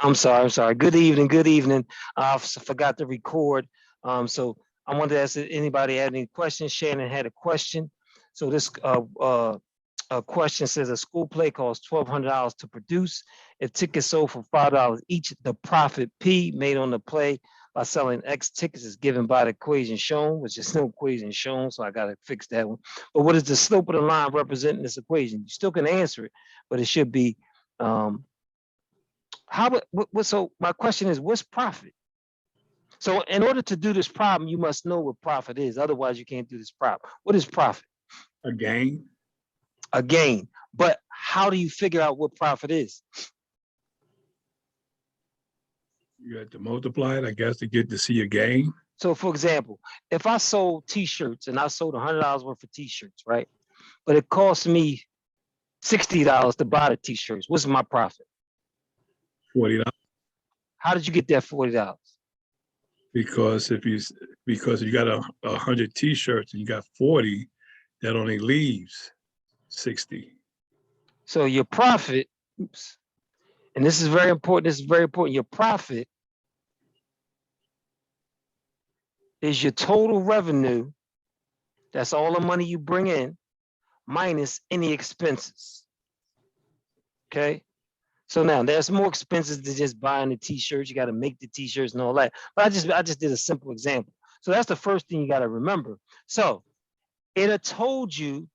I'm sorry. Good evening. Good evening. Forgot to record. So I wanted to ask if anybody had any questions. Shannon had a question. So this question says a school play costs $1,200 to produce. If tickets sold for $5 each, the profit P made on the play by selling X tickets is given by the equation shown, which is no equation shown, so I got to fix that one. But what is the slope of the line representing this equation? You still can answer it, but it should be so my question is, what's profit? So in order to do this problem, you must know what profit is. Otherwise, you can't do this problem. What is profit? A gain. A gain. But how do you figure out what profit is? You have to multiply it, I guess, to get to see a gain. So for example, if I sold t-shirts and I sold $100 worth of t-shirts, right? But it cost me $60 to buy the t-shirts. What's my profit? $40. How did you get that $40? Because if you got 100 t-shirts and you got 40, that only leaves 60. So your profit, oops, and this is very important. This is very important. Your profit is your total revenue. That's all the money you bring in minus any expenses. Okay. So now there's more expenses than just buying the t-shirts. You got to make the t-shirts and all that. But I just did a simple example. So that's the first thing you got to remember. So it had told you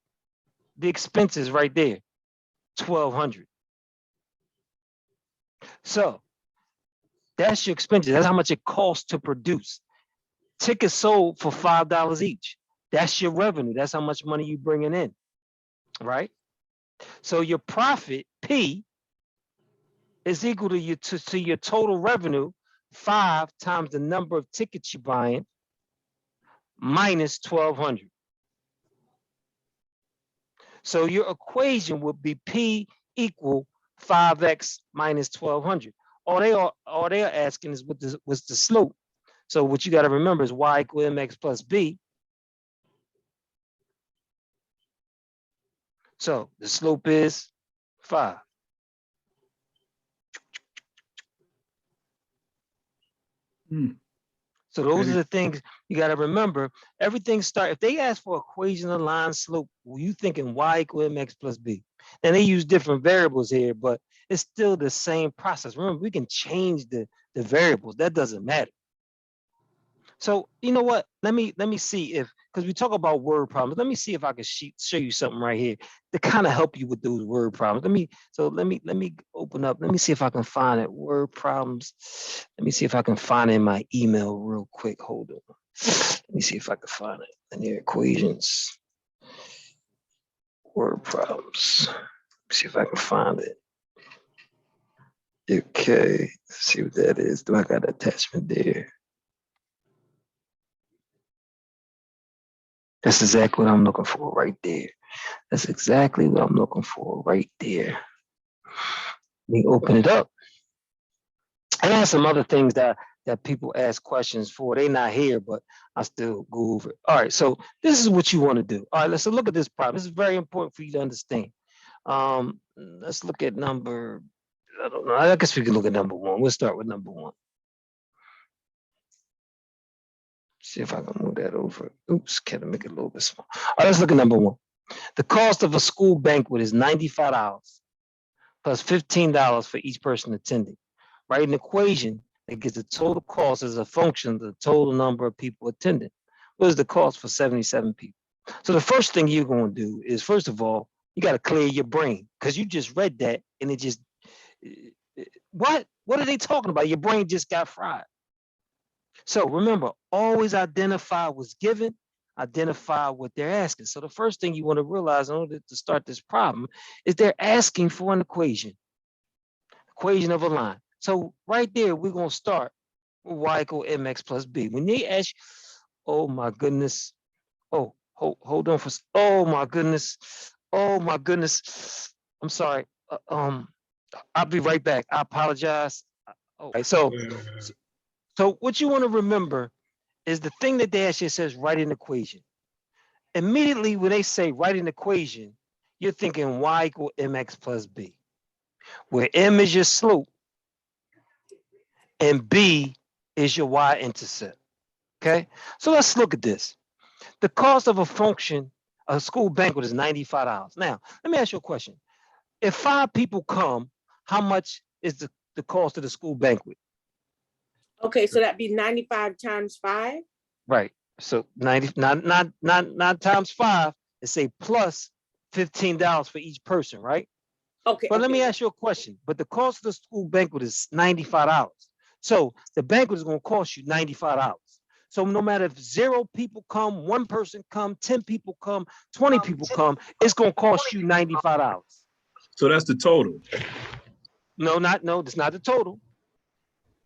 the expenses right there, $1,200. So that's your expenses. That's how much it costs to produce. Tickets sold for $5 each. That's your revenue. That's how much money you bringing in, right? So your profit, P, is equal to your total revenue, 5 times the number of tickets you're buying, minus 1,200. So your equation would be P equal 5x minus 1,200. All they are asking is what's the slope. So what you got to remember is y equal mx plus b. So the slope is 5. So those are the things you got to remember. Everything if they ask for equation of line slope, well, you thinking y equal mx plus b. And they use different variables here, but it's still the same process. Remember, we can change the variables. That doesn't matter. So you know what? Let me see if, because we talk about word problems. Let me see if I can show you something right here to kind of help you with those word problems. Let me open up. Let me see if I can find it. Word problems. Let me see if I can find it in my email real quick. Hold on. Let me see if I can find it in your equations. Word problems. Let's see if I can find it. Okay. Let's see what that is. Do I got an attachment there? That's exactly what I'm looking for right there. That's exactly what I'm looking for right there. Let me open it up. And I have some other things that people ask questions for. They're not here, but I still go over it. All right, so this is what you want to do. All right, let's look at this problem. This is very important for you to understand. Let's look at number, I don't know. I guess we can look at number 1. We'll start with number 1. See if I can move that over. Oops, can I make it a little bit small? All right, let's look at number 1. The cost of a school banquet is $95 plus $15 for each person attending. Write an equation that gives the total cost as a function of the total number of people attending. What is the cost for 77 people? So the first thing you're going to do is, first of all, you got to clear your brain, because you just read that and it just, what are they talking about? Your brain just got fried. So remember, always identify what's given, identify what they're asking. So the first thing you want to realize in order to start this problem is they're asking for an equation of a line. So right there, we're going to start with y equal mx plus b. When they ask, oh my goodness. Oh, hold on for, oh my goodness. Oh my goodness. I'm sorry. I'll be right back. I apologize. Okay, so what you want to remember is the thing that they actually says write an equation. Immediately when they say write an equation, you're thinking y equal mx plus b, where m is your slope and B is your y-intercept. Okay, so let's look at this. The cost of a function, a school banquet, is $95. Now, let me ask you a question. If 5 people come, how much is the cost of the school banquet? Okay, so that'd be 95 times 5. Right. So 90, not times 5, and say plus $15 for each person, right? Okay. But let me ask you a question. But the cost of the school banquet is $95. So the banquet is going to cost you $95. So no matter if 0 people come, 1 person come, 10 people come, 20 people come, it's going to cost you $95. So that's the total. No, that's not the total.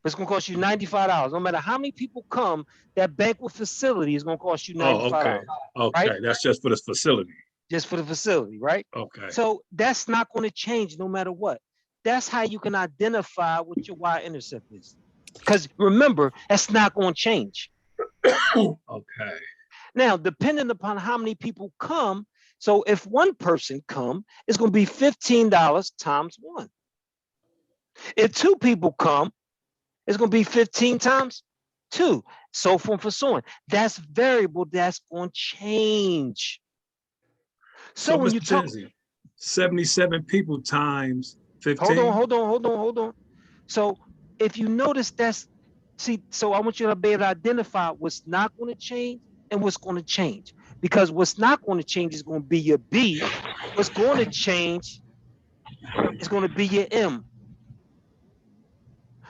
It's going to cost you $95. No matter how many people come, that banquet facility is going to cost you $95. Oh, okay. Okay, right? that's just for the facility. Just for the facility, right? Okay. So that's not going to change no matter what. That's how you can identify what your y-intercept is. Because remember, that's not going to change. Okay. Now, depending upon how many people come, so if 1 person come, it's going to be $15 times 1. If 2 people come, it's going to be 15 times 2, so forth and so on. That's variable, that's going to change. So when you talk, 77 people times 15. hold on. So if you notice so I want you to be able to identify what's not going to change and what's going to change. Because what's not going to change is going to be your B. What's going to change is going to be your M.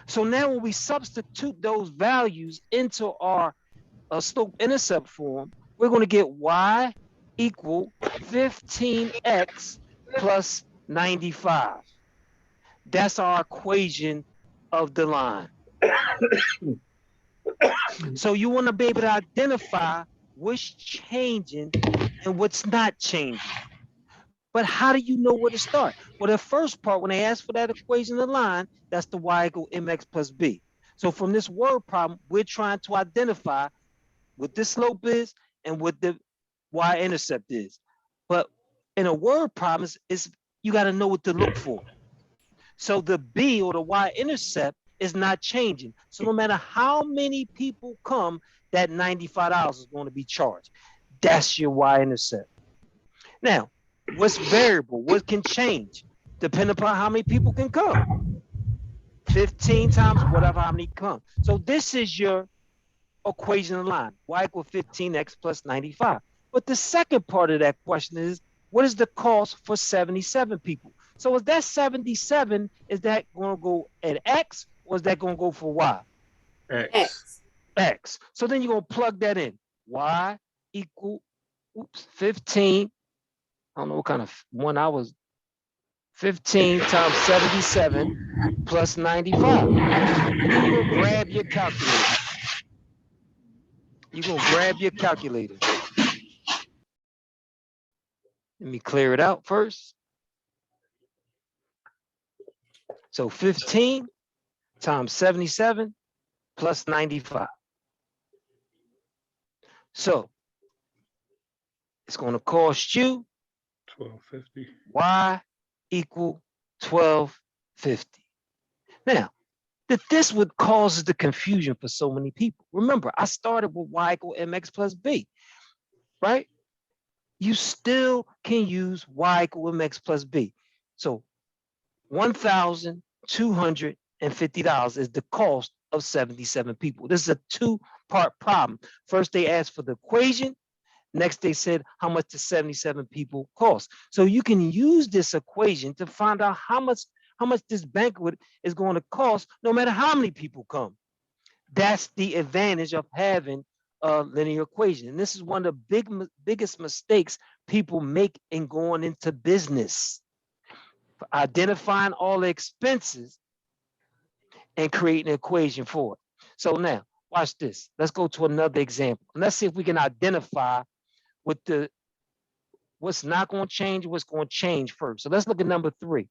So now when we substitute those values into our slope-intercept form, we're going to get y equal 15x plus 95. That's our equation of the line. So you want to be able to identify what's changing and what's not changing. But how do you know where to start? Well, the first part, when they ask for that equation of the line, that's the y equal mx plus b. So from this word problem, we're trying to identify what the slope is and what the y-intercept is. But in a word problem, you got to know what to look for. So the b, or the y-intercept, is not changing. So no matter how many people come, that $95 is going to be charged. That's your y-intercept. Now, what's variable? What can change? Depending upon how many people can come. 15 times whatever, how many come. So this is your equation of the line, y equal 15x plus 95. But the second part of that question is, what is the cost for 77 people? So is that 77, is that going to go at x, or is that going to go for y? X. X. So then you're going to plug that in. Y equal, 15. I don't know what kind of 1 hour. 15 times 77 plus 95. You're going to grab your calculator. You're going to grab your calculator. Let me clear it out first. So 15 times 77 plus 95. So it's going to cost you $12.50. y equal 12.50. Now, this would cause the confusion for so many people. Remember, I started with y equal mx plus b, right? You still can use y equal mx plus b. So $1,250 is the cost of 77 people. This is a 2-part problem. First, they asked for the equation. Next, they said how much the 77 people cost. So you can use this equation to find out how much this banquet is going to cost, no matter how many people come. That's the advantage of having a linear equation. And this is one of the biggest mistakes people make in going into business. Identifying all the expenses and creating an equation for it. So now, watch this. Let's go to another example. Let's see if we can identify what's not going to change, what's going to change first. So let's look at number 3.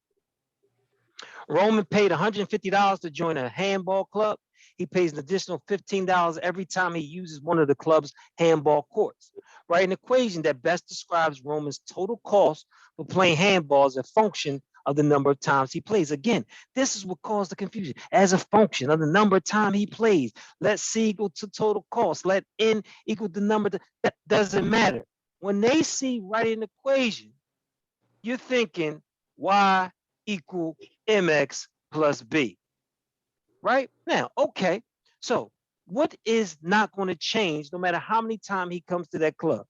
Roman paid $150 to join a handball club. He pays an additional $15 every time he uses one of the club's handball courts. Write an equation that best describes Roman's total cost for playing handball as a function of the number of times he plays. Again, this is what caused the confusion. As a function of the number of time he plays, let C equal to total cost, let N equal the number, that doesn't matter. When they see write an equation, you're thinking Y equal MX plus B, right? Now, okay, so what is not going to change no matter how many times he comes to that club?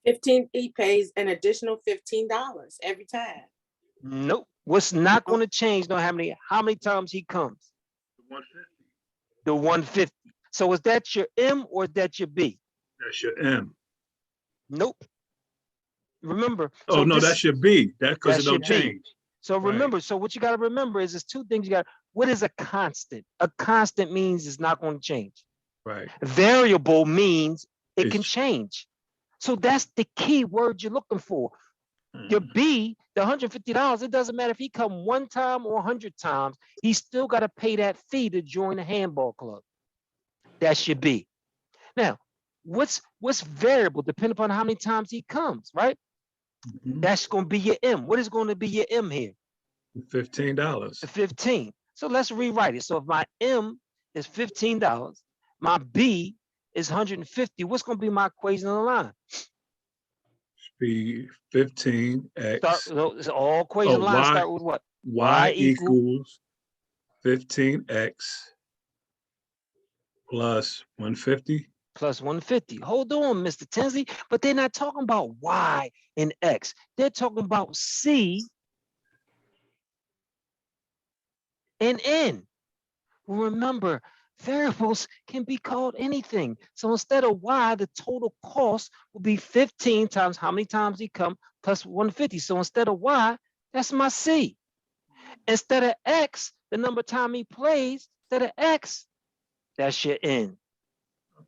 15, he pays an additional $15 every time. Nope. What's not going to change no how many times he comes? 150. The 150. So is that your M or is that your B? That's your M. Nope. Remember. Oh, so no, this- that's your B. That's because it that's your don't B. change. So Right. remember, so what you got to remember is there's two things you got. What is a constant? A constant means it's not going to change. Right. Variable means it can It's- change. So that's the key word you're looking for. Your B, the $150, it doesn't matter if he come one time or 100 times, he's still got to pay that fee to join the handball club. That's your B. Now, what's variable depending upon how many times he comes, right? Mhm. That's going to be your M. What is going to be your M here? $15. The 15. So let's rewrite it. So if my M is $15, my B is 150, what's going to be my equation on the line? Be 15x. So all equation lines start with what? Y equals 15x plus 150. Plus 150. Hold on, Mr. Tinsley, but they're not talking about Y and X. They're talking about C and N. Remember, variables can be called anything. So instead of Y, the total cost will be 15 times how many times he come plus 150. So instead of Y, that's my C. Instead of X, the number of time he plays, instead of X, that's your N.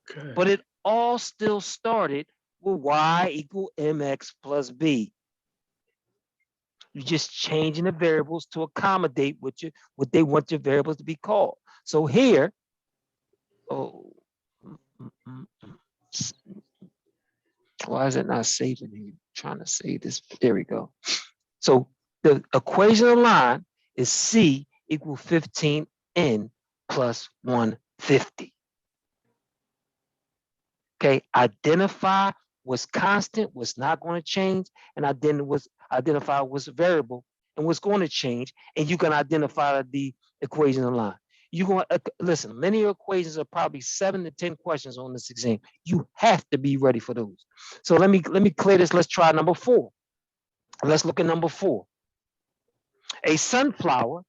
Okay. But it all still started with Y equal MX plus B. You're just changing the variables to accommodate what they want your variables to be called. So here, why is it not saving here? Trying to save this. There we go. So the equation of the line is C equal 15N plus 150. Okay, identify what's constant, what's not going to change, and identify what's variable and what's going to change, and you can identify the equation of the line. You're going to listen, many of your equations are probably 7 to 10 questions on this exam. You have to be ready for those. So let me clear this. Let's try number 4. Let's look at number 4. A sunflower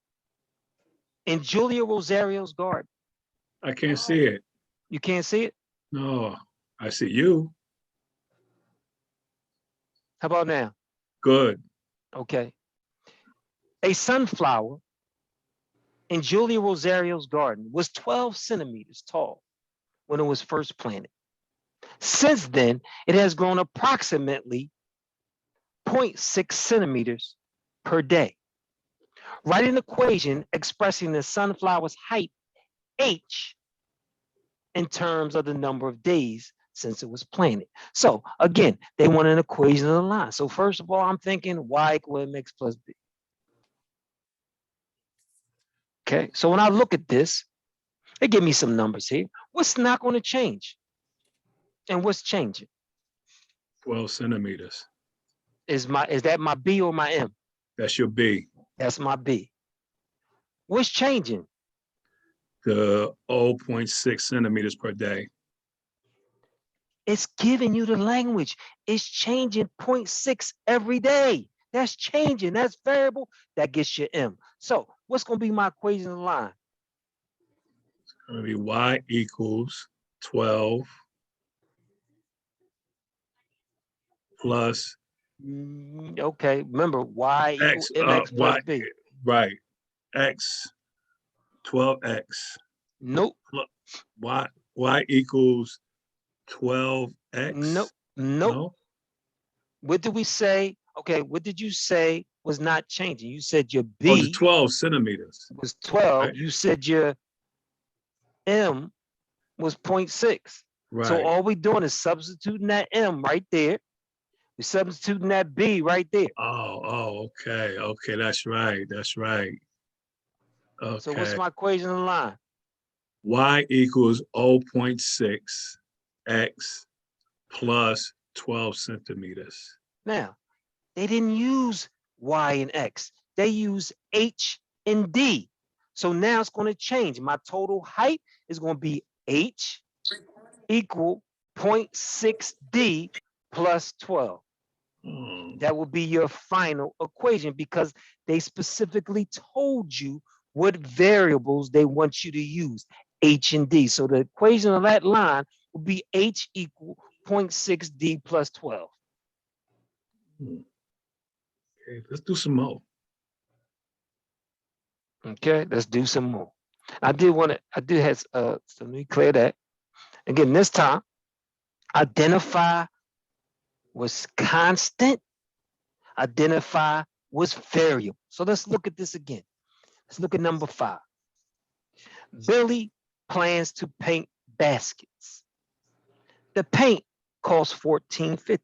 in Julia Rosario's garden. I can't see it. You can't see it? No, I see you. How about now? Good. Okay. A sunflower in Julia Rosario's garden was 12 centimeters tall when it was first planted. Since then, it has grown approximately 0.6 centimeters per day. Write an equation expressing the sunflower's height, h, in terms of the number of days since it was planted. So again, they want an equation of the line. So first of all, I'm thinking Y equal MX plus B. Okay, so when I look at this, they give me some numbers here. What's not going to change? And what's changing? 12 centimeters. Is that my B or my M? That's your B. That's my B. What's changing? The 0.6 centimeters per day. It's giving you the language. It's changing 0.6 every day. That's changing. That's variable. That gets you M. So what's going to be my equation of the line? It's going to be Y equals 12 plus Okay, remember Y X, equal MX plus Y, B. right, X, 12X. Nope. Y equals 12X. Nope. No? What did we say? Okay, what did you say was not changing? You said your Oh, the B 12 centimeters. was 12. Right. You said your M was 0.6. Right. So all we're doing is substituting that M right there. We're You're substituting that B right there. Okay. Okay, that's right. That's right. So what's Okay. my equation in the line? Y equals 0.6 X plus 12 centimeters. Now, they didn't use Y and X. They use H and D. So now it's going to change. My total height is going to be H equal 0.6 D plus 12. Oh, That will be your final equation because they specifically told you what variables they want you to use, H and D. So the equation of that line will be H equal 0.6 D plus 12. okay, let's do some more. Okay, let's do some more. I did have, so let me clear that. Again, this time, identify what's constant, identify what's variable. So let's look at this again. Let's look at number 5. Billy plans to paint baskets. The paint costs $14.50.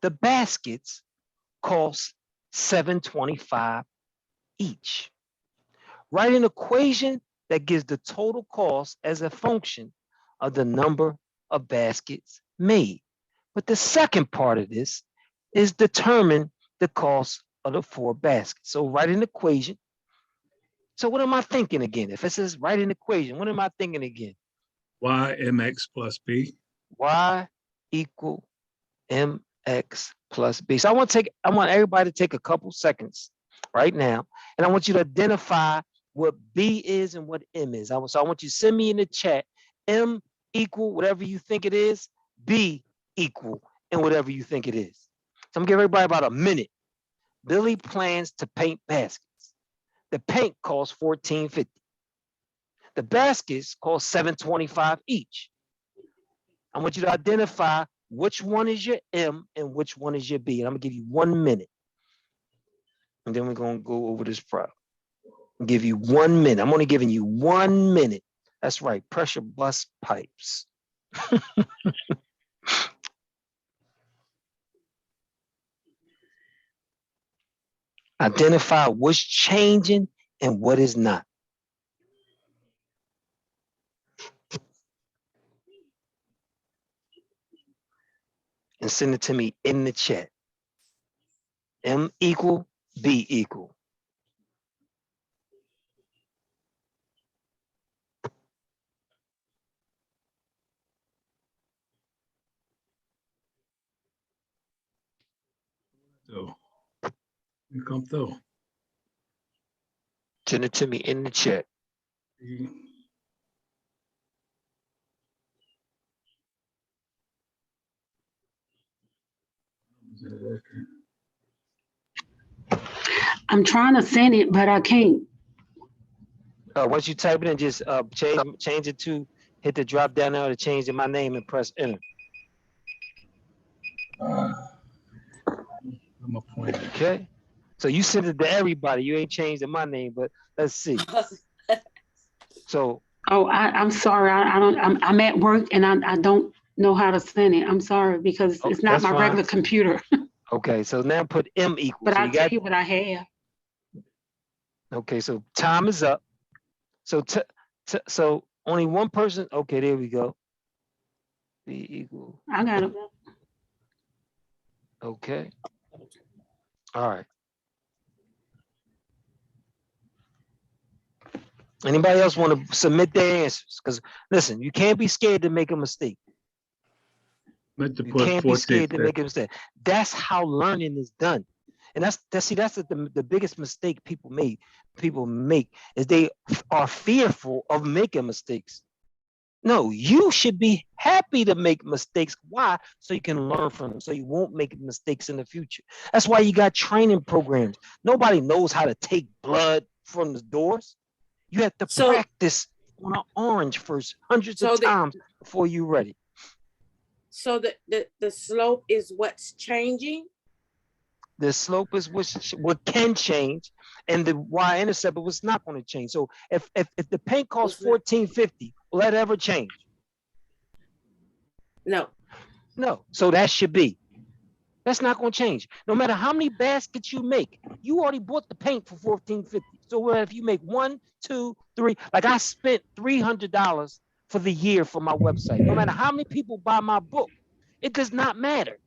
The baskets cost $7.25 each. Write an equation that gives the total cost as a function of the number of baskets made. But the second part of this is determine the cost of the 4 baskets. So write an equation. So what am I thinking again? If it says write an equation, what am I thinking again? Y mx plus b. Y equal mx plus b. So I want everybody to take a couple seconds right now, and I want you to identify what B is and what M is. So I want you to send me in the chat, M equal whatever you think it is, B equal and whatever you think it is. So I'm gonna give everybody about a minute. Billy plans to paint baskets. The paint costs $14.50. The baskets cost $7.25 each. I want you to identify which one is your M and which one is your B. And I'm gonna give you 1 minute. And then we're gonna go over this problem. I'll give you 1 minute. I'm only giving you 1 minute. That's right, pressure bust pipes. Identify what's changing and what is not. And send it to me in the chat. M equal, B equal. So you come through. Send it to me in the chat. I'm trying to send it, but I can't. Once you type it in, just change it to, hit the drop down arrow to change my name and press enter. I'm a point. Okay. So you sent it to everybody. You ain't changed my name, but let's see. So Oh, I'm sorry. I'm at work and I don't know how to send it. I'm sorry because it's not that's my fine. regular computer. Okay, so now put M equal. But So I'll you tell got, you what I have. okay, so time is up. So so only one person. Okay, there we go. B equal. I got it. Okay. All right. Anybody else want to submit their answers? Because listen, you can't be scared to make a mistake. Meant to You put can't be 14 scared to make a mistake. That's how learning is done. And that's the biggest mistake people make is they are fearful of making mistakes. No, you should be happy to make mistakes. Why? So you can learn from them, so you won't make mistakes in the future. That's why you got training programs. Nobody knows how to take blood from the doors. You have to So- practice on an orange first, hundreds So of times before you're ready. So the slope is what's changing? The slope is what can change, and the y-intercept is what's not going to change. So if the paint costs $14.50, will that ever change? No. No, so that should be. That's not going to change. No matter how many baskets you make, you already bought the paint for $14.50. So if you make 1, 2, 3, like I spent $300 for the year for my website. No matter how many people buy my book, it does not matter.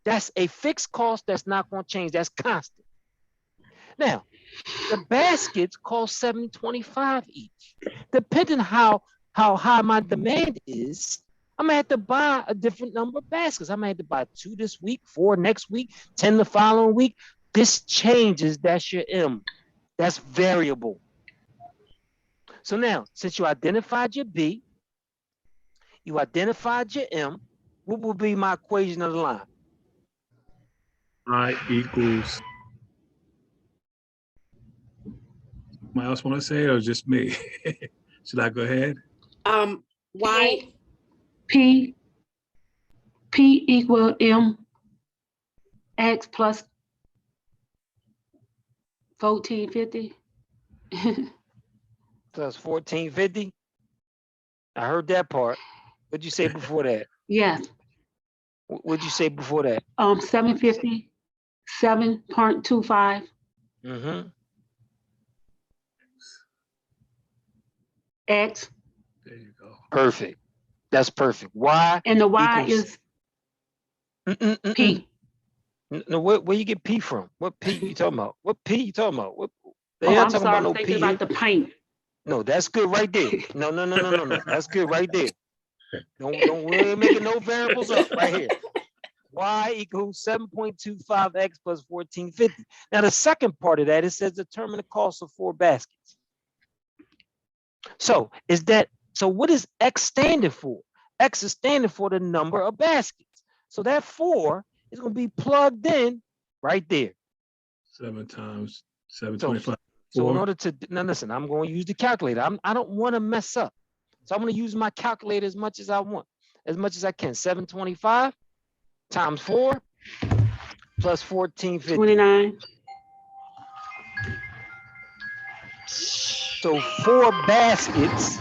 That's a fixed cost that's not going to change. That's constant. Now, the baskets cost $7.25 each. Depending how high my demand is, I'm gonna have to buy a different number of baskets. I'm gonna have to buy 2 this week, 4 next week, 10 the following week. This changes. That's your M. That's variable. So now, since you identified your B, you identified your M, what will be my equation of the line? I equals. Somebody else want to say it or just me? Should I go ahead? Y, P equal M X plus 1450. Plus 1450. I heard that part. What'd you say before that? Yes, What'd you say before that? 750, 7.25 Mm-hmm. X, There you go. Perfect. That's perfect. Y and the Y equals- is P. No, where you get P from? What P you talking about? What P you talking about? What? They Oh, ain't I'm talking sorry, about I'm no thinking P. about the paint. No, that's good right there. No. That's good right there. Don't we ain't making no variables up right here. Y equals 7.25x plus 1450. Now the second part of that, it says determine the cost of 4 baskets. So what is X standing for? X is standing for the number of baskets. So that 4 is going to be plugged in right there. 7 times 725. So in order to, now listen, I'm going to use the calculator. I don't want to mess up. So I'm going to use my calculator as much as I want, as much as I can. 725 times 4 plus 1450. 29. So 4 baskets.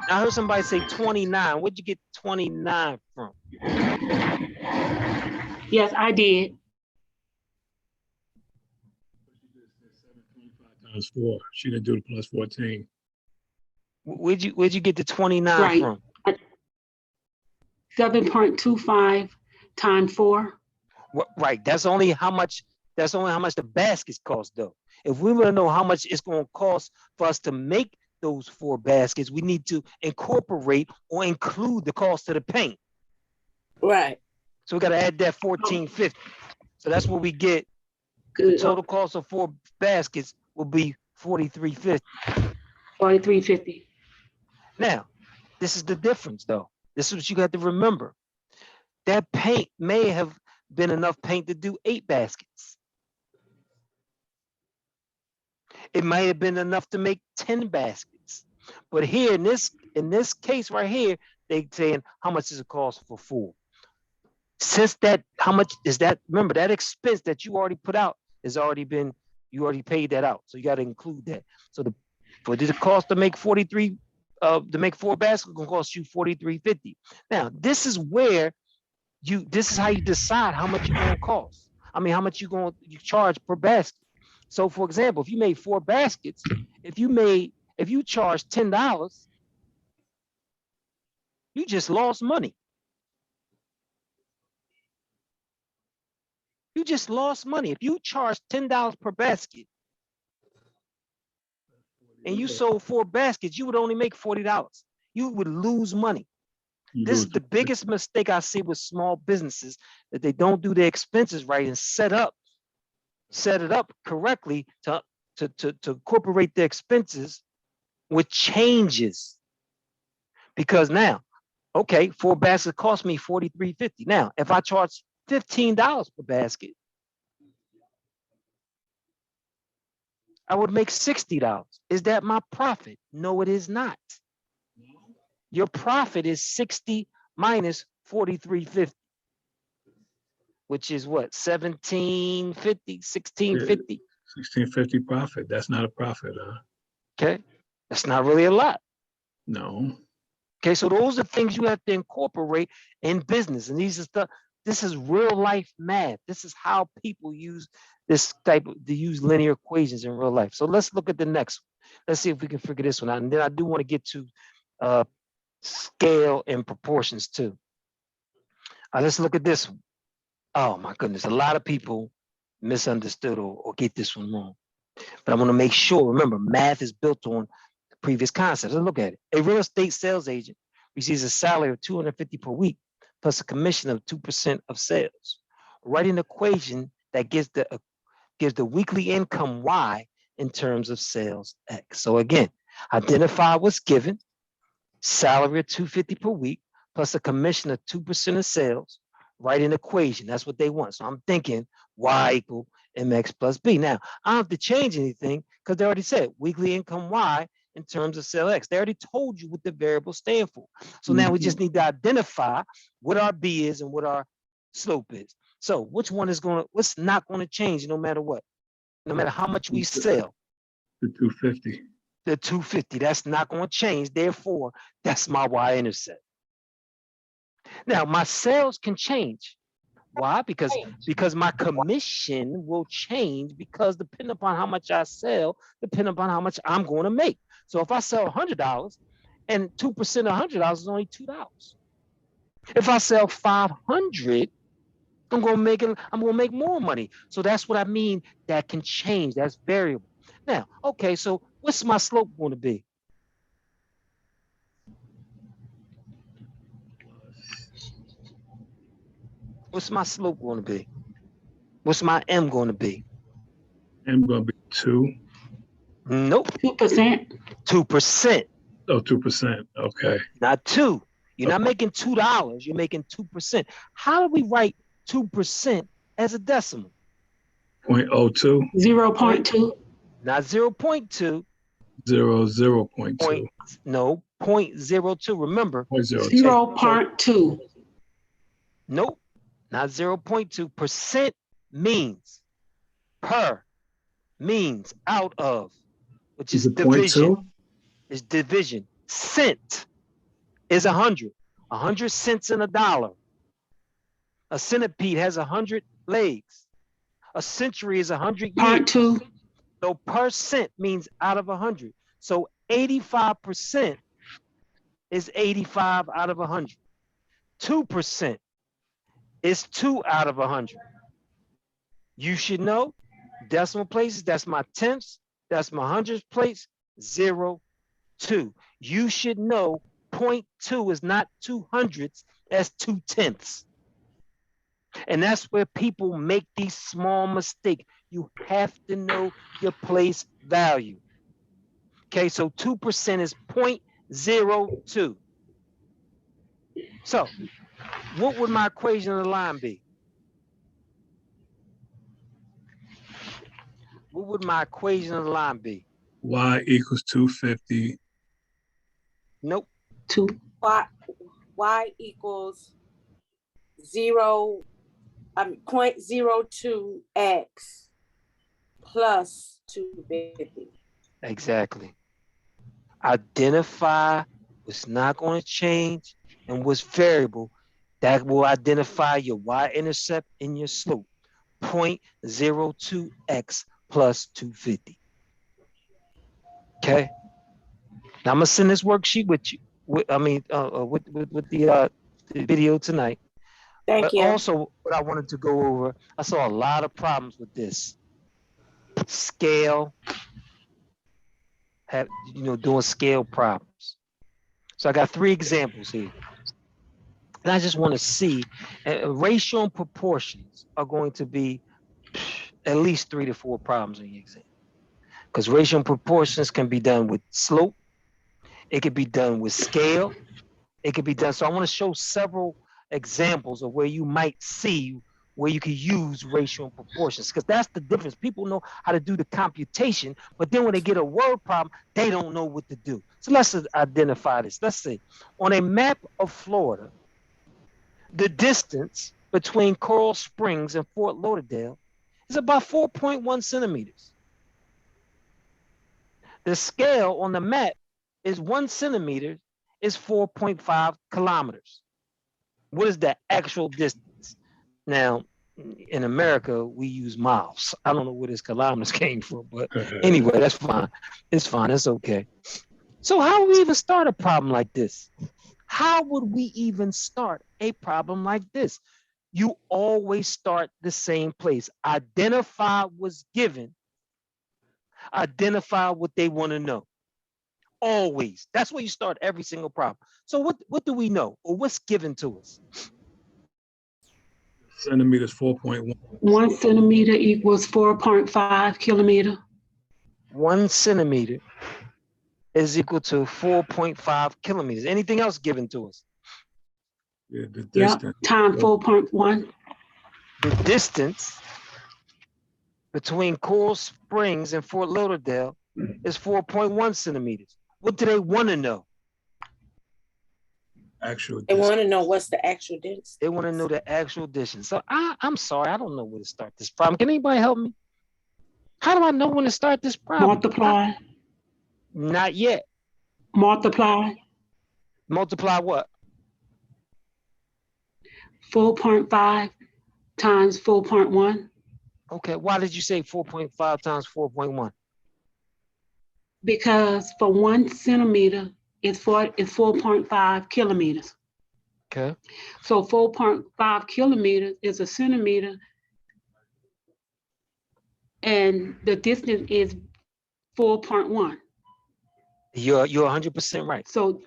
I heard somebody say 29. Where'd you get 29 from? Yes, I did. 725 times 4. She didn't do the plus 14. Where'd you get the 29 Right. from? 7.25 times 4. Right. That's only how much the baskets cost, though. If we want to know how much it's going to cost for us to make those 4 baskets, we need to incorporate or include the cost of the paint. right. So we got to add that 1450. So that's what we get. Good. The total cost of 4 baskets will be 4350. 4350. Now, this is the difference, though. This is what you got to remember. That paint may have been enough paint to do 8 baskets. It might have been enough to make 10 baskets. But here in this case right here, they saying how much does it cost for 4? Since that, how much is that? Remember, that expense that you already put out has already been, you already paid that out. So you got to include that. So for the cost to make 4 baskets, gonna cost you 4350. Now, this is where this is how you decide how much you're gonna cost. I mean, how much you charge per basket. So for example, if you made 4 baskets, if you charge $10, you just lost money. You just lost money. If you charge $10 per basket and you sold 4 baskets, you would only make $40. You would lose money. This is the biggest mistake I see with small businesses, that they don't do their expenses right and set it up correctly to incorporate their expenses with changes. Because now, okay, 4 baskets cost me $43.50. Now, if I charge $15 per basket, I would make $60. Is that my profit? No, it is not. Your profit is 60 minus 43.50, which is what, 1750, 1650. 1650 profit. That's not a profit, huh? Okay, that's not really a lot. No. Okay, so those are things you have to incorporate in business. And these are stuff, this is real life math. This is how people use this type of, to use linear equations in real life. So let's look at the next one. Let's see if we can figure this one out. And then I do want to get to scale and proportions too. Let's look at this one. Oh my goodness, a lot of people misunderstood or get this one wrong. But I want to make sure, remember, math is built on the previous concepts. Let's look at it. A real estate sales agent receives a salary of $250 per week plus a commission of 2% of sales. Write an equation that gives the weekly income Y in terms of sales X. So again, identify what's given, salary of $250 per week plus a commission of 2% of sales. Write an equation. That's what they want. So I'm thinking Y equal MX plus B. Now, I don't have to change anything because they already said weekly income Y in terms of sale X. They already told you what the variables stand for. So now we just need to identify what our B is and what our slope is. So which one is what's not going to change no matter what? No matter how much we sell. The 250. The 250, that's not going to change. Therefore, that's my Y-intercept. Now, my sales can change. Why? Because my commission will change because depending upon how much I sell, depending upon how much I'm going to make. So if I sell $100 and 2% of $100 is only $2. If I sell 500, I'm going to make more money. So that's what I mean. That can change. That's variable. Now, okay, so what's my slope going to be? What's my slope going to be? What's my M going to be? M going to be 2. Nope. 2%. 2%. Oh, 2%. Okay. Not 2. You're not making $2. You're making 2%. How do we write 2% as a decimal? 0.02. 0.2. Not 0.2. 0.2. No, 0.02. Remember, 0.02. 0.2. Nope, not 0.2. Percent means per, means out of, which is division. Is division. Cent is 100. 100 cents in a dollar. A centipede has 100 legs. A century is 100 years. 0.2. So percent means out of 100. So 85% is 85 out of 100. 2% is 2 out of 100. You should know decimal places. That's my tenths. That's my hundredths place. 0, 2. You should know 0.2 is not 200ths. That's 2/10. And that's where people make these small mistakes. You have to know your place value. Okay, so 2% is 0.02. So what would my equation of the line be? What would my equation of the line be? Y equals 250. Nope. 2. Y equals 0.02x plus 250. Exactly. Identify what's not going to change and what's variable. That will identify your y-intercept and your slope. 0.02x plus 250. Okay. Now I'm gonna send this worksheet with you. With the video tonight. Thank you. Also, what I wanted to go over, I saw a lot of problems with this. Scale, doing scale problems. So I got 3 examples here. And I just want to see, ratio and proportions are going to be at least 3 to 4 problems in your exam. Because ratio and proportions can be done with slope. It could be done with scale. It could be done. So I want to show several examples of where you might see where you can use ratio and proportions, because that's the difference. People know how to do the computation, but then when they get a word problem, they don't know what to do. So let's identify this. Let's see. On a map of Florida, the distance between Coral Springs and Fort Lauderdale is about 4.1 centimeters. The scale on the map is 1 centimeter is 4.5 kilometers. What is the actual distance? Now, in America, we use miles. I don't know where this kilometers came from, but anyway, that's fine. It's fine. It's okay. So how would we even start a problem like this? How would we even start a problem like this? You always start the same place. Identify what's given. Identify what they want to know. Always. That's where you start every single problem. So what do we know, or what's given to us? Centimeters, 4.1. 1 centimeter equals 4.5 kilometer. 1 centimeter is equal to 4.5 kilometers. Anything else given to us? Yeah, the Yeah, distance. time 4.1. The distance between Coral Springs and Fort Lauderdale is 4.1 centimeters. What do they want to know? Actual They distance. want to know what's the actual distance. They want to know the actual distance. So I'm sorry, I don't know where to start this problem. Can anybody help me? How do I know when to start this problem? Multiply. Not yet. Multiply. Multiply what? 4.5 times 4.1. Okay, why did you say 4.5 times 4.1? Because for 1 centimeter is 4.5 kilometers. Okay. So 4.5 kilometers is a centimeter, and the distance is 4.1. You're 100% right. So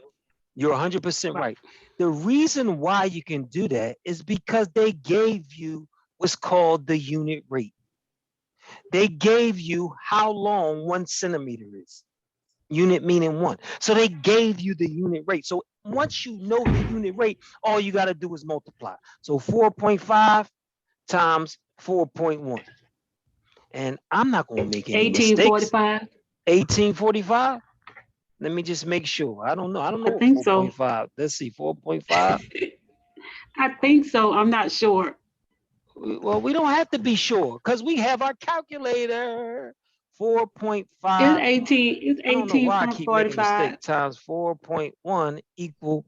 You're 100% Right. right. The reason why you can do that is because they gave you what's called the unit rate. They gave you how long 1 centimeter is. Unit meaning 1. So they gave you the unit rate. So once you know the unit rate, all you got to do is multiply. So 4.5 times 4.1. And I'm not going to make any mistakes. 1845. 1845. Let me just make sure. I don't know. I don't know I think what so. 4.5. Let's see, 4.5. I think so. I'm not sure. Well, we don't have to be sure because we have our calculator. 4.5. It's 18. It's I don't know why I keep making 18.45. mistake. Times 4.1 equal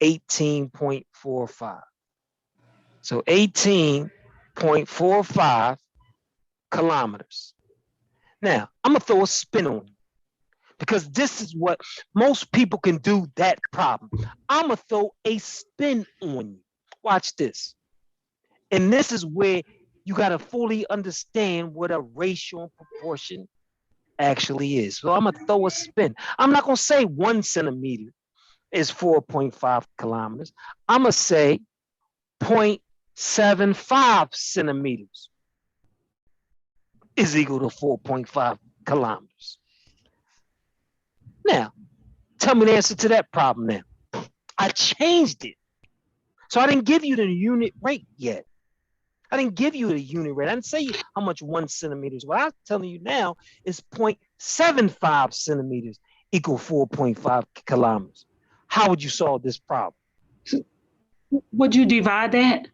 18.45. So 18.45 kilometers. Now, I'm going to throw a spin on you because this is what most people can do that problem. I'm going to throw a spin on you. Watch this. And this is where you got to fully understand what a ratio and proportion actually is. So I'm going to throw a spin. I'm not going to say 1 centimeter is 4.5 kilometers. I'm going to say 0.75 centimeters is equal to 4.5 kilometers. Now, tell me the answer to that problem now. I changed it. So I didn't give you the unit rate yet. I didn't give you the unit rate. I didn't say how much 1 centimeter is. What I'm telling you now is 0.75 centimeters equal 4.5 kilometers. How would you solve this problem? Would you divide that?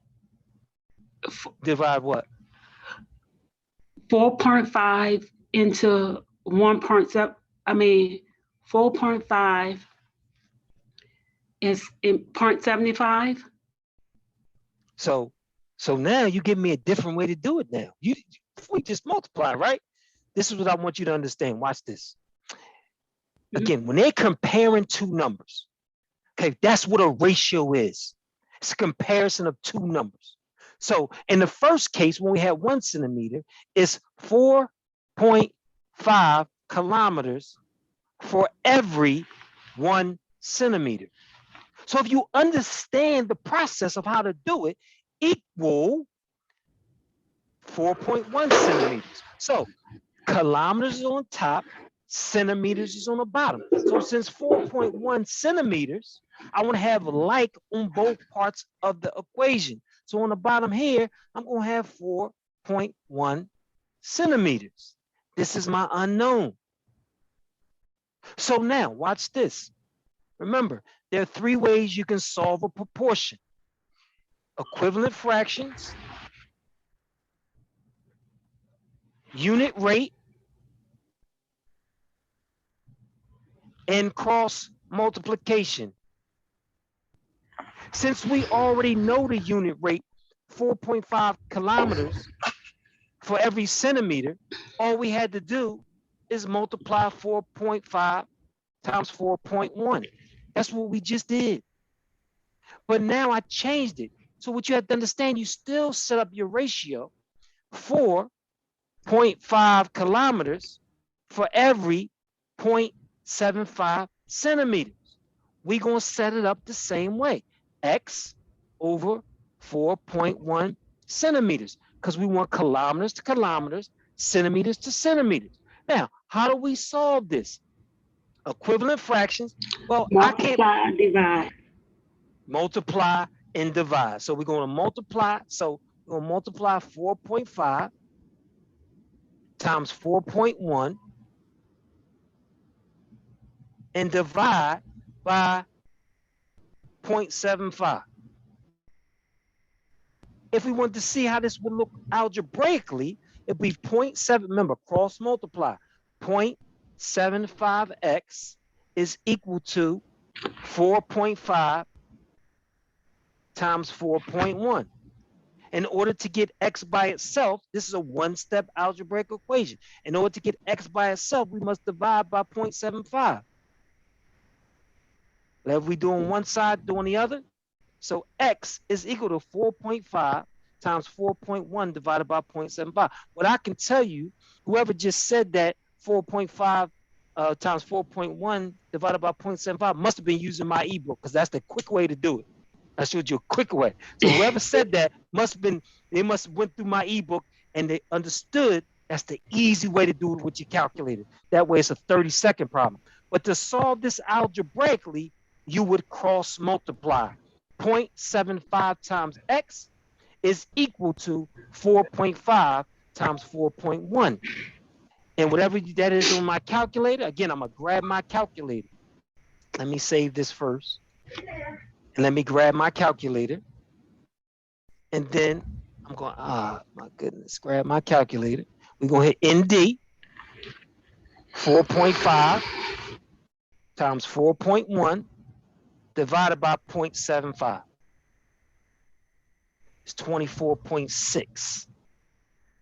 Divide what? 4.5 into 1.7. I mean, 4.5 is in 0.75. So now you give me a different way to do it now. We just multiply, right? This is what I want you to understand. Watch this. Again, when they're comparing two numbers, okay, that's what a ratio is. It's a comparison of two numbers. So in the first case, when we had 1 centimeter, it's 4.5 kilometers for every 1 centimeter. So if you understand the process of how to do it, equal 4.1 centimeters. So kilometers is on top, centimeters is on the bottom. So since 4.1 centimeters, I want to have like on both parts of the equation. So on the bottom here, I'm going to have 4.1 centimeters. This is my unknown. So now watch this. Remember, there are 3 ways you can solve a proportion: equivalent fractions, unit rate, and cross multiplication. Since we already know the unit rate, 4.5 kilometers for every centimeter, all we had to do is multiply 4.5 times 4.1. That's what we just did. But now I changed it. So what you have to understand, you still set up your ratio 4.5 kilometers for every 0.75 centimeters. We're going to set it up the same way. X over 4.1 centimeters, because we want kilometers to kilometers, centimeters to centimeters. Now, how do we solve this? Equivalent fractions. Well, I can't Multiply, divide. multiply and divide. So we're going to multiply. So we're going to multiply 4.5 times 4.1 and divide by 0.75. If we want to see how this would look algebraically, it'd be 0.7, remember, cross multiply. 0.75x is equal to 4.5 times 4.1. In order to get x by itself, this is a one-step algebraic equation. In order to get x by itself, we must divide by 0.75. If we do on one side, do on the other. So x is equal to 4.5 times 4.1 divided by 0.75. What I can tell you, whoever just said that 4.5 times 4.1 divided by 0.75 must have been using my ebook, because that's the quick way to do it. I showed you a quick way. So whoever said that they must have went through my ebook and they understood that's the easy way to do it with your calculator. That way it's a 30-second problem. But to solve this algebraically, you would cross multiply. 0.75 times x is equal to 4.5 times 4.1. And whatever that is on my calculator, again, I'm going to grab my calculator. Let me save this first. And let me grab my calculator. And then I'm going, my goodness, grab my calculator. We're going to hit ND, 4.5 times 4.1 divided by 0.75. It's 24.6.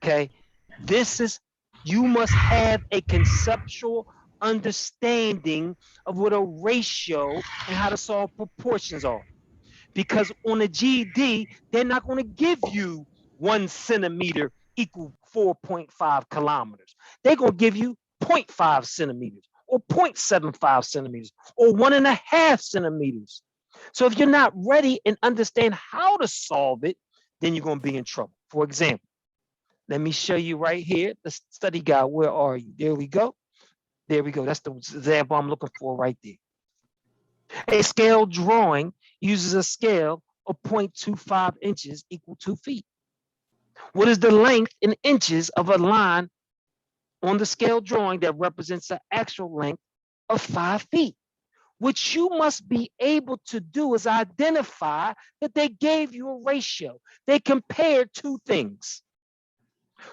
Okay. This is, you must have a conceptual understanding of what a ratio and how to solve proportions are. Because on the GED, they're not going to give you 1 centimeter equal 4.5 kilometers. They're going to give you 0.5 centimeters or 0.75 centimeters or 1.5 centimeters. So if you're not ready and understand how to solve it, then you're going to be in trouble. For example, let me show you right here, the study guide. Where are you? There we go. There we go. That's the example I'm looking for right there. A scale drawing uses a scale of 0.25 inches equal 2 feet. What is the length in inches of a line on the scale drawing that represents the actual length of 5 feet? What you must be able to do is identify that they gave you a ratio. They compared two things.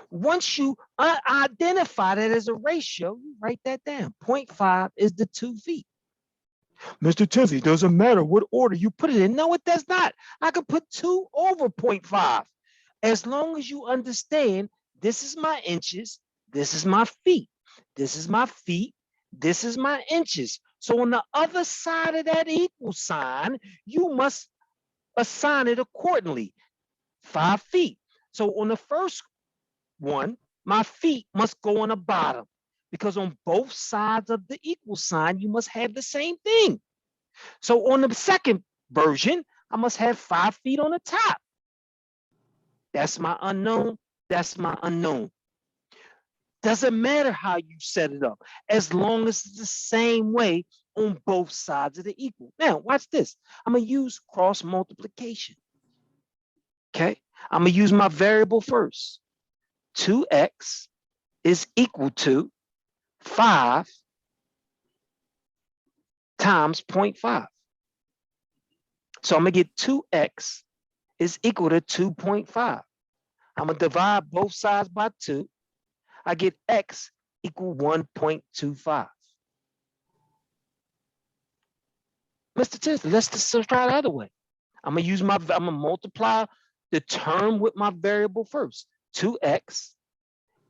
Once you identify that as a ratio, you write that down. 0.5 is the 2 feet. Mr. Tiffy, it doesn't matter what order you put it in. No, it does not. I could put 2 over 0.5. As long as you understand, this is my inches, this is my feet, this is my feet, this is my inches. So on the other side of that equal sign, you must assign it accordingly. 5 feet. So on the first one, my feet must go on the bottom, because on both sides of the equal sign, you must have the same thing. So on the second version, I must have 5 feet on the top. That's my unknown. That's my unknown. Doesn't matter how you set it up, as long as it's the same way on both sides of the equal. Now, watch this. I'm going to use cross multiplication. Okay. I'm going to use my variable first. 2x is equal to 5 times 0.5. So I'm going to get 2x is equal to 2.5. I'm going to divide both sides by 2. I get x equal 1.25. Mr. Tiffany, let's just try the other way. I'm gonna multiply the term with my variable first. 2x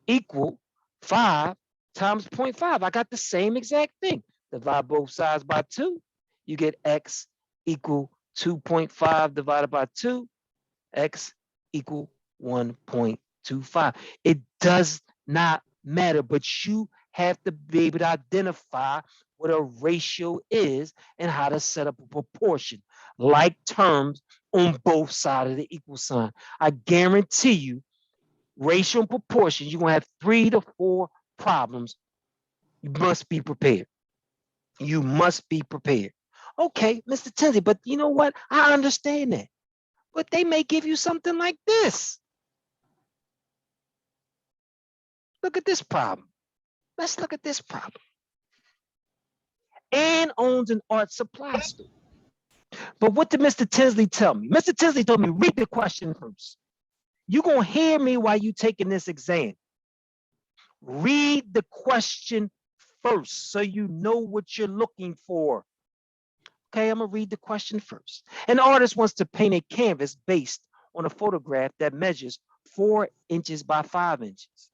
equal 5 times 0.5. I got the same exact thing. Divide both sides by 2. You get x equal 2.5 divided by 2. X equal 1.25. It does not matter, but you have to be able to identify what a ratio is and how to set up a proportion, like terms on both sides of the equal sign. I guarantee you, ratio and proportion, you're gonna have 3 to 4 problems. You must be prepared. You must be prepared. Okay, Mr. Tinsley, but you know what? I understand that. But they may give you something like this. Look at this problem. Let's look at this problem. Ann owns an art supply store. But what did Mr. Tinsley tell me? Mr. Tinsley told me, read the question first. You're going to hear me while you're taking this exam. Read the question first so you know what you're looking for. Okay, I'm going to read the question first. An artist wants to paint a canvas based on a photograph that measures 4 inches by 5 inches.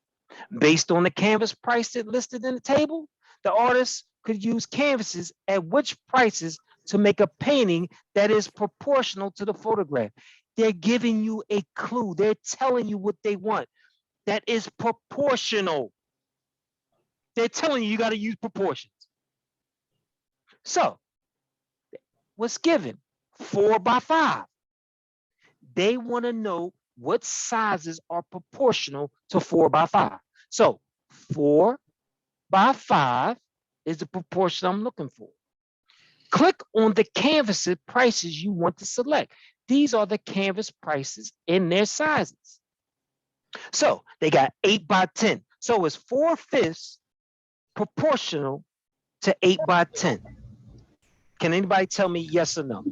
Based on the canvas price that listed in the table, the artist could use canvases at which prices to make a painting that is proportional to the photograph. They're giving you a clue. They're telling you what they want. That is proportional. They're telling you got to use proportions. So, what's given? 4 by 5. They want to know what sizes are proportional to 4 by 5. So 4 by 5 is the proportion I'm looking for. Click on the canvas prices you want to select. These are the canvas prices in their sizes. So they got 8 by 10. So it's 4/5 proportional to 8 by 10. Can anybody tell me yes or no?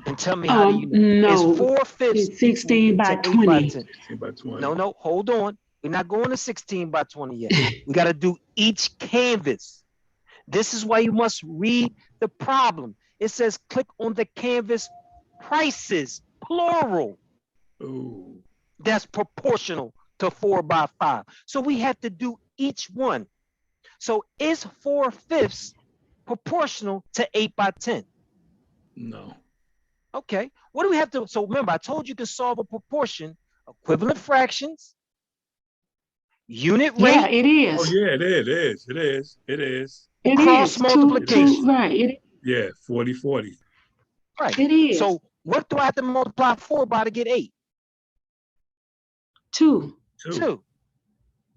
And tell me how do you know? No. It's 4/5 It's 16 by 20. By 10. 16 by 20. No, hold on. We're not going to 16 by 20 yet. We got to do each canvas. This is why you must read the problem. It says click on the canvas prices, plural. Ooh. That's proportional to 4 by 5. So we have to do each one. So is 4/5 proportional to 8 by 10? No. Okay, what do we have to, so remember, I told you to solve a proportion, equivalent fractions, unit rate. Yeah, it is. Oh, yeah, it is. It is. It is. It Cross is. multiplication. Right. It, Yeah, 40/40. Right. it is. So what do I have to multiply 4 by to get 8? 2. 2.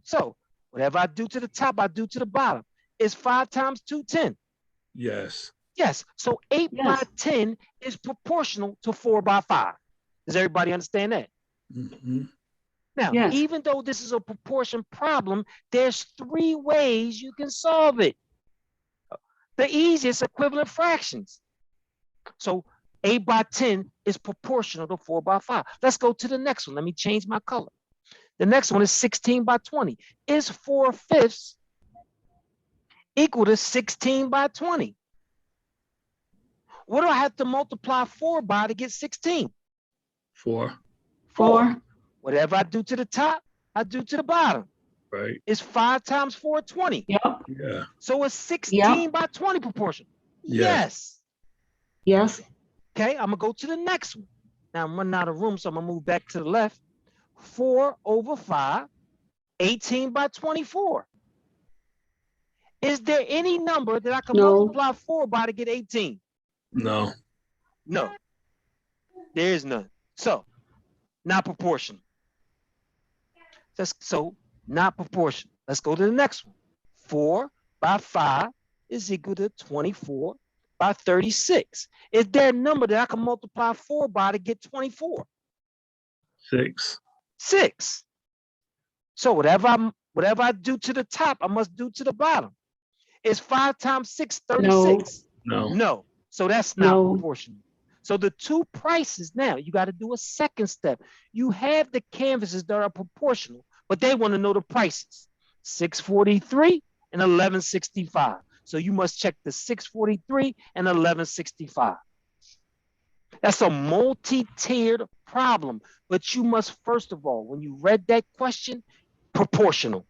So whatever I do to the top, I do to the bottom. Is 5 times 2, 10? Yes. Yes. So 8 by 10 is proportional to 4 by 5. Does everybody understand that? Mm-hmm. Now, even though this is a proportion problem, there's 3 ways you can solve it. The easiest, equivalent fractions. So 8 by 10 is proportional to 4 by 5. Let's go to the next one. Let me change my color. The next one is 16 by 20. Is 4/5 equal to 16 by 20? What do I have to multiply 4 by to get 16? 4. 4. Whatever I do to the top, I do to the bottom. Right. It's 5 times 4, 20. Yep. Yeah. So it's 16 by 20 proportion. Yes. Yes. Okay, I'm gonna go to the next one. Now I'm running out of room, so I'm gonna move back to the left. 4/5, 18 by 24. Is there any number that I can multiply 4 by to get 18? No. No, there is none. So, not proportional. So, not proportional. Let's go to the next one. 4 by 5 is equal to 24 by 36. Is there a number that I can multiply 4 by to get 24? 6. 6. So whatever I do to the top, I must do to the bottom. Is 5 times 6, 36? No. No. So that's not proportional. So the 2 prices now, you got to do a second step. You have the canvases that are proportional, but they want to know the prices. 643 and 1165. So you must check the 643 and 1165. That's a multi-tiered problem. But you must, first of all, when you read that question, proportional.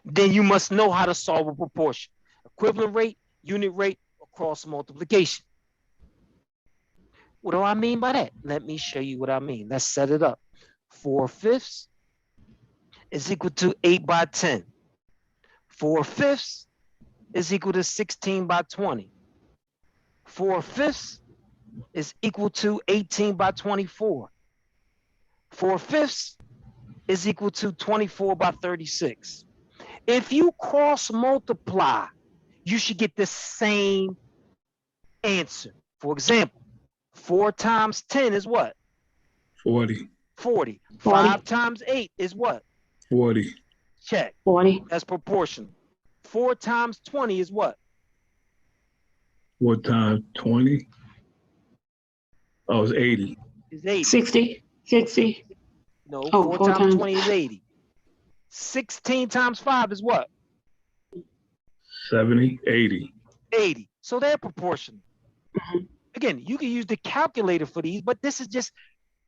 Then you must know how to solve a proportion. Equivalent rate, unit rate, or cross multiplication. What do I mean by that? Let me show you what I mean. Let's set it up. 4/5 is equal to 8 by 10. 4/5 is equal to 16 by 20. 4/5 is equal to 18 by 24. 4/5 is equal to 24 by 36. If you cross multiply, you should get the same answer. For example, 4 times 10 is what? 40. 40. 40. 5 times 8 is what? 40. Check. 40. That's proportional. 4 times 20 is what? 4 times 20. Oh, it's 80. Is 80. 60. 60. No, Oh, 4 4 times times. 20 is 80. 16 times 5 is what? 70, 80. 80. So they're proportional. Mhm. Again, you can use the calculator for these, but this is just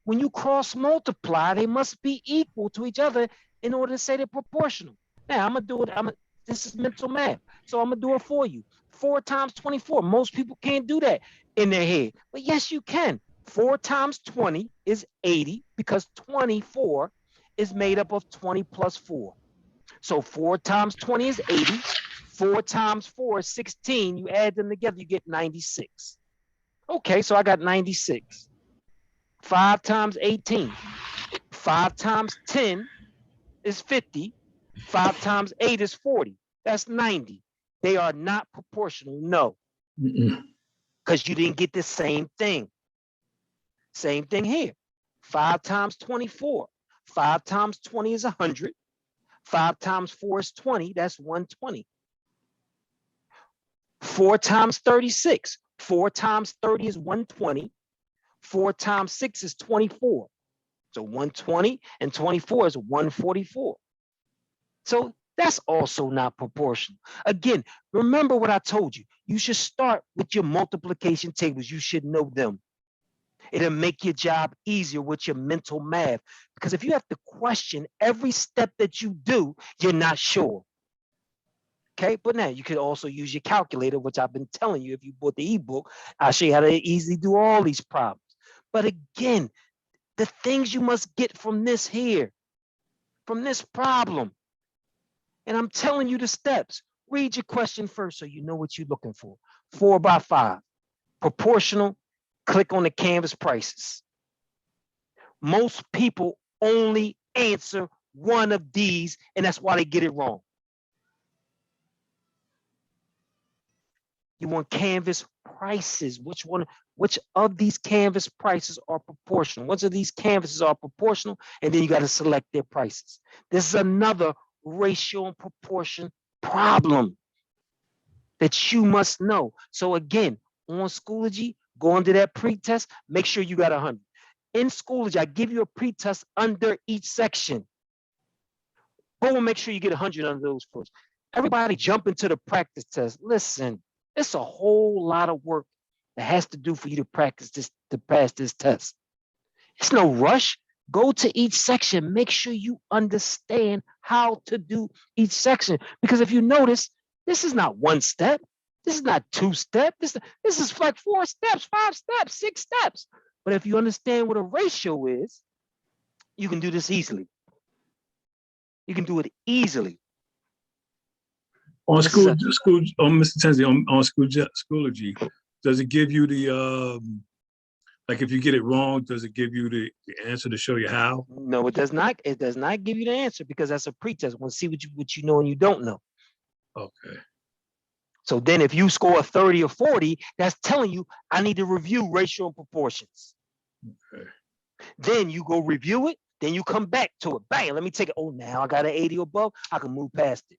when you cross multiply, they must be equal to each other in order to say they're proportional. Now, I'm going to do it. This is mental math. So I'm going to do it for you. 4 times 24. Most people can't do that in their head. But yes, you can. 4 times 20 is 80 because 24 is made up of 20 plus 4. So 4 times 20 is 80. 4 times 4 is 16. You add them together, you get 96. Okay, so I got 96. 5 times 18. 5 times 10 is 50. 5 times 8 is 40. That's 90. They are not proportional, no, because you didn't get the same thing. Same thing here. 5 times 24. 5 times 20 is 100. 5 times 4 is 20. That's 120. 4 times 36. 4 times 30 is 120. 4 times 6 is 24. So 120 and 24 is 144. So that's also not proportional. Again, remember what I told you. You should start with your multiplication tables. You should know them. It'll make your job easier with your mental math. Because if you have to question every step that you do, you're not sure. Okay, but now you could also use your calculator, which I've been telling you. If you bought the ebook, I'll show you how to easily do all these problems. But again, the things you must get from this here, from this problem. And I'm telling you the steps. Read your question first so you know what you're looking for. 4 by 5, proportional, click on the canvas prices. Most people only answer one of these, and that's why they get it wrong. You want canvas prices. Which of these canvas prices are proportional? Which of these canvases are proportional? And then you got to select their prices. This is another ratio and proportion problem that you must know. So again, on Schoology, go under that pretest, make sure you got 100. In Schoology, I give you a pretest under each section. Go and make sure you get 100 under those first. Everybody jump into the practice test. Listen, it's a whole lot of work that has to do for you to practice this, to pass this test. It's no rush. Go to each section. Make sure you understand how to do each section. Because if you notice, this is not one step. This is not 2 steps. This is like 4 steps, 5 steps, 6 steps. But if you understand what a ratio is, you can do this easily. You can do it easily. On This is Mr. Tensley, on Schoology, does it give you the like if you get it wrong, does it give you the answer to show you how? No, it does not. It does not give you the answer because that's a pretest. We'll see what you know and you don't know. Okay. So then if you score a 30 or 40, that's telling you I need to review ratio and proportions. Okay. Then you go review it. Then you come back to it. Bang, let me take it. Oh, now I got an 80 or above. I can move past it.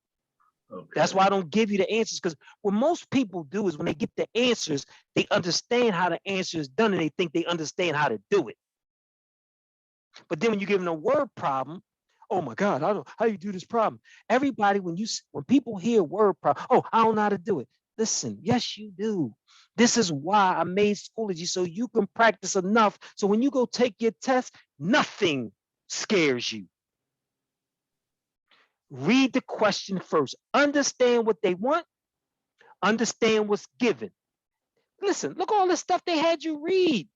Okay. That's why I don't give you the answers, because what most people do is when they get the answers, they understand how the answer is done and they think they understand how to do it. But then when you give them a word problem, oh my God, I don't how do you do this problem? Everybody, when people hear word problem, oh, I don't know how to do it. Listen, yes, you do. This is why I made Schoology, so you can practice enough. So when you go take your test, nothing scares you. Read the question first. Understand what they want. Understand what's given. Listen, look at all this stuff they had you read.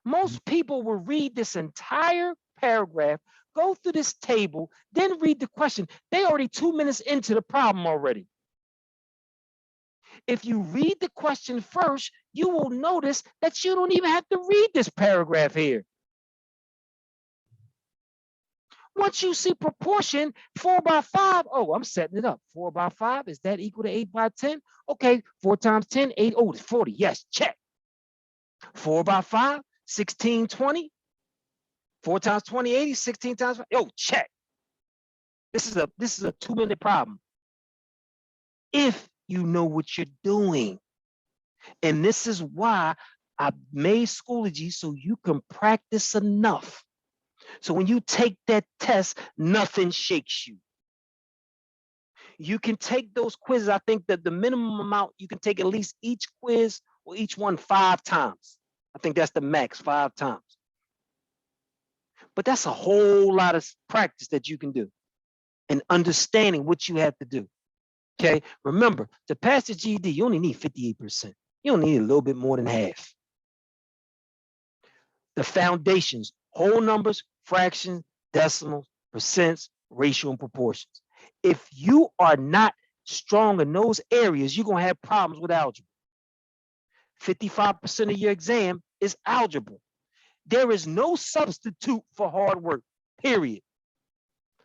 Most people will read this entire paragraph, go through this table, then read the question. They already 2 minutes into the problem already. If you read the question first, you will notice that you don't even have to read this paragraph here. Once you see proportion, 4 by 5, oh, I'm setting it up. 4 by 5, is that equal to 8 by 10? Okay, 4 times 10, 8, oh, it's 40. Yes, check. 4 by 5, 16, 20. 4 times 20, 80, 16 times 5. Oh, check. This is a 2-minute problem. If you know what you're doing. And this is why I made Schoology, so you can practice enough. So when you take that test, nothing shakes you. You can take those quizzes. I think that the minimum amount, you can take at least each quiz or each one 5 times. I think that's the max, 5 times. But that's a whole lot of practice that you can do and understanding what you have to do. Okay, remember, to pass the GED, you only need 58%. You don't need a little bit more than half. The foundations, whole numbers, fractions, decimals, percents, ratio, and proportions. If you are not strong in those areas, you're going to have problems with algebra. 55% of your exam is algebra. There is no substitute for hard work, period.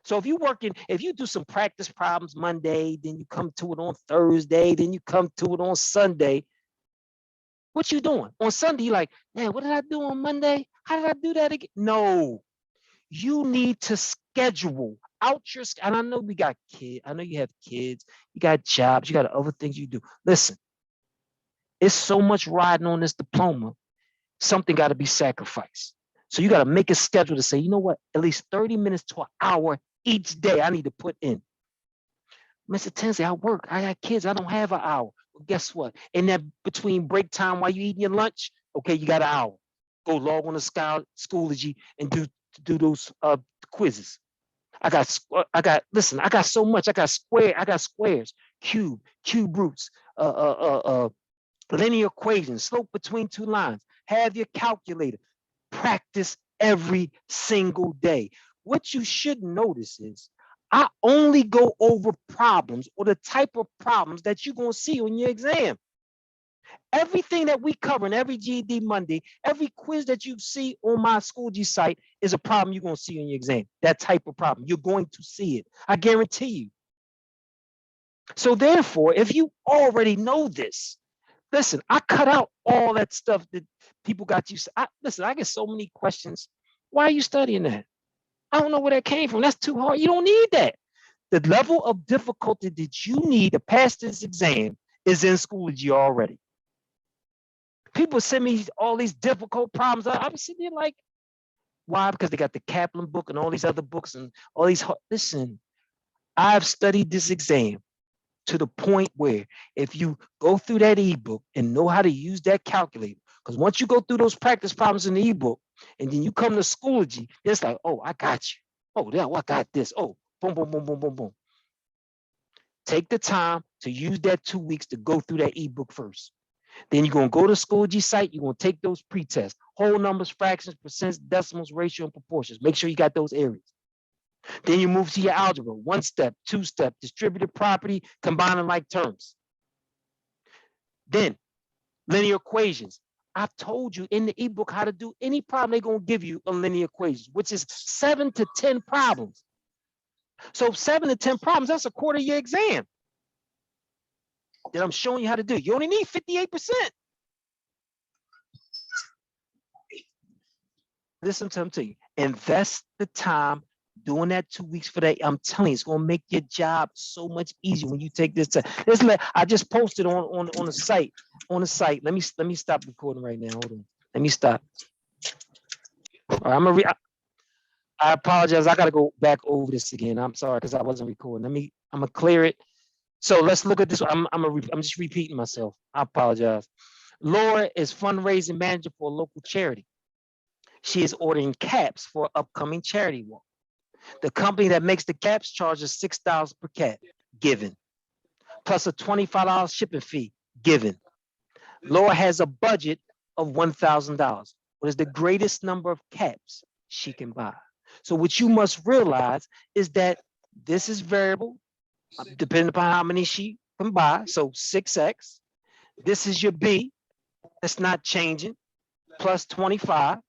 So if you do some practice problems Monday, then you come to it on Thursday, then you come to it on Sunday, what you doing? On Sunday, you're like, man, what did I do on Monday? How did I do that again? No, you need to schedule out your, and I know we got kids, I know you have kids, you got jobs, you got other things you do. Listen, it's so much riding on this diploma, something got to be sacrificed. So you got to make a schedule to say, you know what, at least 30 minutes to an hour each day I need to put in. Mr. Tennessee, I work, I got kids, I don't have an hour. Well, guess what? In that between break time while you eating your lunch, okay, you got an hour. Go log on to Schoology and do those quizzes. I got so much. I got squares, cube roots, linear equations, slope between 2 lines. Have your calculator. Practice every single day. What you should notice is I only go over problems or the type of problems that you're going to see on your exam. Everything that we cover in every GED Monday, every quiz that you see on my Schoology site is a problem you're going to see on your exam. That type of problem. You're going to see it. I guarantee you. So therefore, if you already know this, listen, I cut out all that stuff that people got you. Listen, I get so many questions. Why are you studying that? I don't know where that came from. That's too hard. You don't need that. The level of difficulty that you need to pass this exam is in Schoology already. People send me all these difficult problems. I'm sitting there like, why? Because they got the Kaplan book and all these other books and all these. Listen, I've studied this exam to the point where if you go through that ebook and know how to use that calculator, because once you go through those practice problems in the ebook and then you come to Schoology, it's like, oh, I got you. Oh, yeah, I got this. Oh, boom, boom, boom, boom, boom, boom. Take the time to use that 2 weeks to go through that ebook first. Then you're going to go to Schoology site. You're going to take those pre-tests, whole numbers, fractions, percents, decimals, ratio, and proportions. Make sure you got those areas. Then you move to your algebra, 1-step, 2-step, distributed property, combining like terms. Then linear equations. I've told you in the ebook how to do any problem they're going to give you on linear equations, which is 7 to 10 problems. So 7 to 10 problems, that's a quarter of your exam that I'm showing you how to do. You only need 58%. Listen to them to you. Invest the time doing that 2 weeks for that. I'm telling you, it's going to make your job so much easier when you take this time. I just posted on the site. On the site. Let me stop recording right now. Hold on. Let me stop. All right, I apologize. I got to go back over this again. I'm sorry because I wasn't recording. I'm gonna clear it. So let's look at this. I'm just repeating myself. I apologize. Laura is fundraising manager for a local charity. She is ordering caps for an upcoming charity walk. The company that makes the caps charges $6 per cap, given, plus a $25 shipping fee, given. Laura has a budget of $1,000. What is the greatest number of caps she can buy? So what you must realize is that this is variable, depending upon how many she can buy. So 6x. This is your B. That's not changing. Plus 25.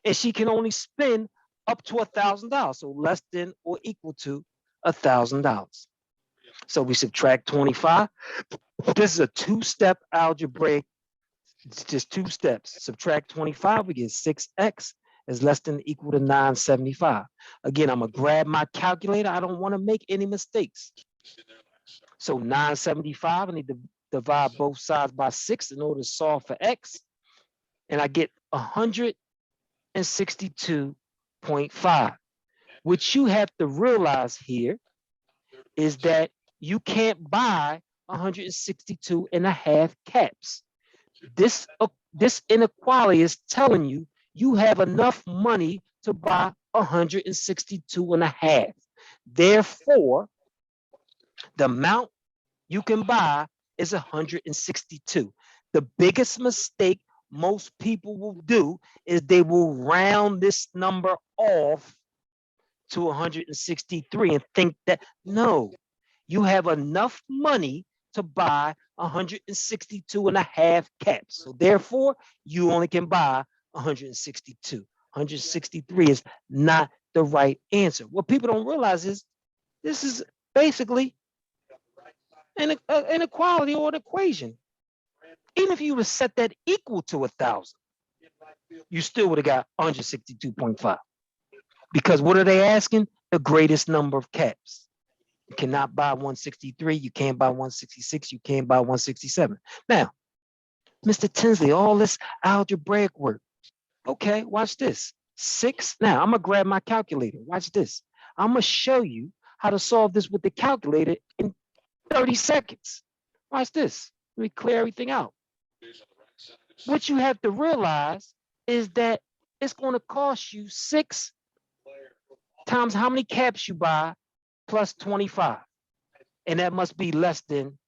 And she can only spend up to $1,000. So less than or equal to $1,000. So we subtract 25. This is a two-step algebraic. It's just two steps. Subtract 25, we get 6x is less than or equal to 975. Again, I'm gonna grab my calculator. I don't want to make any mistakes. So 975, I need to divide both sides by 6 in order to solve for x. And I get 162.5. What you have to realize here is that you can't buy 162 and a half caps. This inequality is telling you you have enough money to buy 162 and a half. Therefore, the amount you can buy is 162. The biggest mistake most people will do is they will round this number off to 163 and think that, no, you have enough money to buy 162 and a half caps. So therefore, you only can buy 162. 163 is not the right answer. What people don't realize is this is basically an inequality or an equation. Even if you would set that equal to 1,000, you still would have got 162.5. Because what are they asking? The greatest number of caps. You cannot buy 163, you can't buy 166, you can't buy 167. Now, Mr. Tinsley, all this algebraic work. Okay, watch this. 6. Now, I'm gonna grab my calculator. Watch this. I'm gonna show you how to solve this with the calculator in 30 seconds. Watch this. Let me clear everything out. What you have to realize is that it's gonna cost you 6 times how many caps you buy plus 25. And that must be less than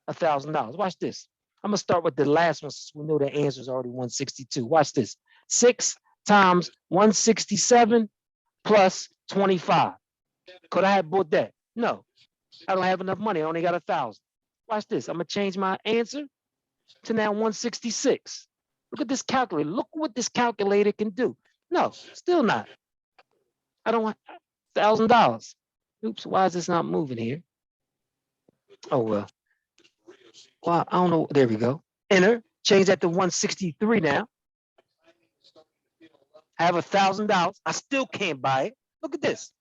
$1,000. Watch this. I'm gonna start with the last one since we know the answer is already 162. Watch this. 6 times 167 plus 25. Could I have bought that? No, I don't have enough money. I only got 1,000. Watch this. I'm gonna change my answer to now 166. Look at this calculator. Look what this calculator can do. No, still not. I don't want $1,000. Oops, why is this not moving here? Oh, well, I don't know. There we go. Enter, change that to 163 now. I have $1,000. I still can't buy it. Look at this.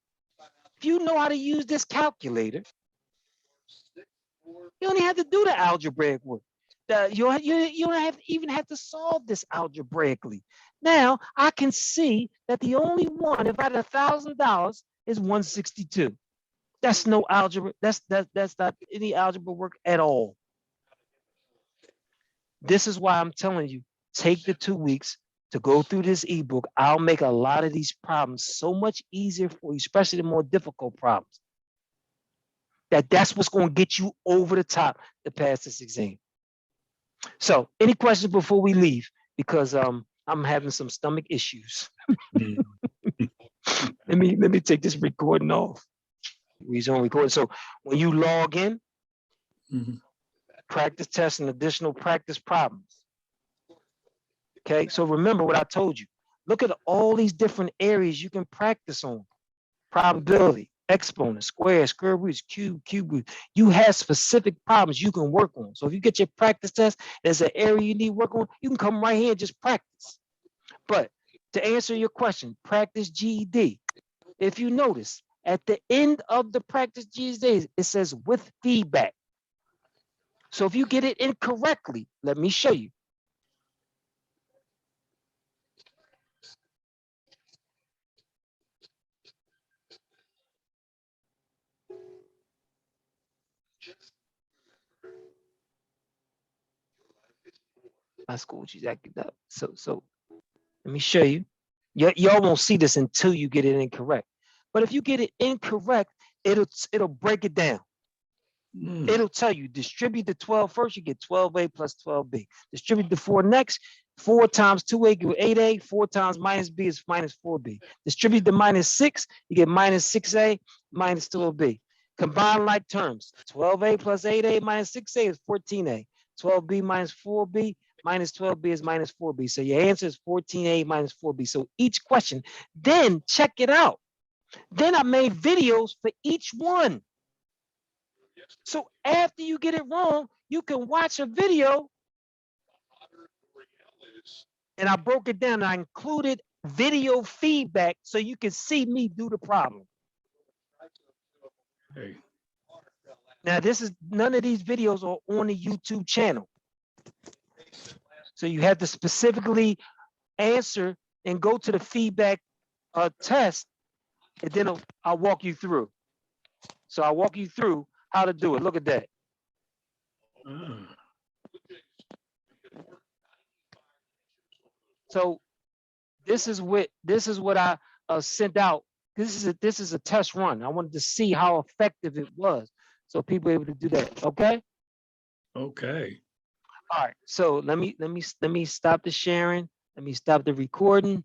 If you know how to use this calculator, you don't have to do the algebraic work. You don't even have to solve this algebraically. Now I can see that the only one, if I had $1,000, is 162. That's no algebra. That's not any algebra work at all. This is why I'm telling you, take the 2 weeks to go through this ebook. I'll make a lot of these problems so much easier for you, especially the more difficult problems. That's what's going to get you over the top to pass this exam. So, any questions before we leave? Because I'm having some stomach issues. let me take this recording off. Resume recording. So when you log in, practice tests and additional practice problems. Okay, so remember what I told you. Look at all these different areas you can practice on. Probability, exponent, square, square roots, cube roots. You have specific problems you can work on. So if you get your practice test, there's an area you need work on, you can come right here and just practice. But to answer your question, practice GED. If you notice, at the end of the practice GED, it says with feedback. So if you get it incorrectly, let me show you. My school she's acting up. So let me show you. Y'all won't see this until you get it incorrect. But if you get it incorrect, it'll break it down. Mm. It'll tell you distribute the 12 first, you get 12A plus 12B. Distribute the 4 next. 4 times 2A give 8A. 4 times minus B is minus 4B. Distribute the minus 6, you get minus 6A minus 12B. Combine like terms. 12A plus 8A minus 6A is 14A. 12B minus 4B minus 12B is minus 4B. So your answer is 14A minus 4B. So each question, then check it out. Then I made videos for each one. So after you get it wrong, you can watch a video. And I broke it down. I included video feedback so you can see me do the problem. Hey, Now, none of these videos are on the YouTube channel. So you have to specifically answer and go to the feedback test, and then I'll walk you through. So I'll walk you through how to do it. Look at that. So this is what I sent out. This is a test run. I wanted to see how effective it was, so people are able to do that. Okay. okay. All right. So let me stop the sharing. Let me stop the recording.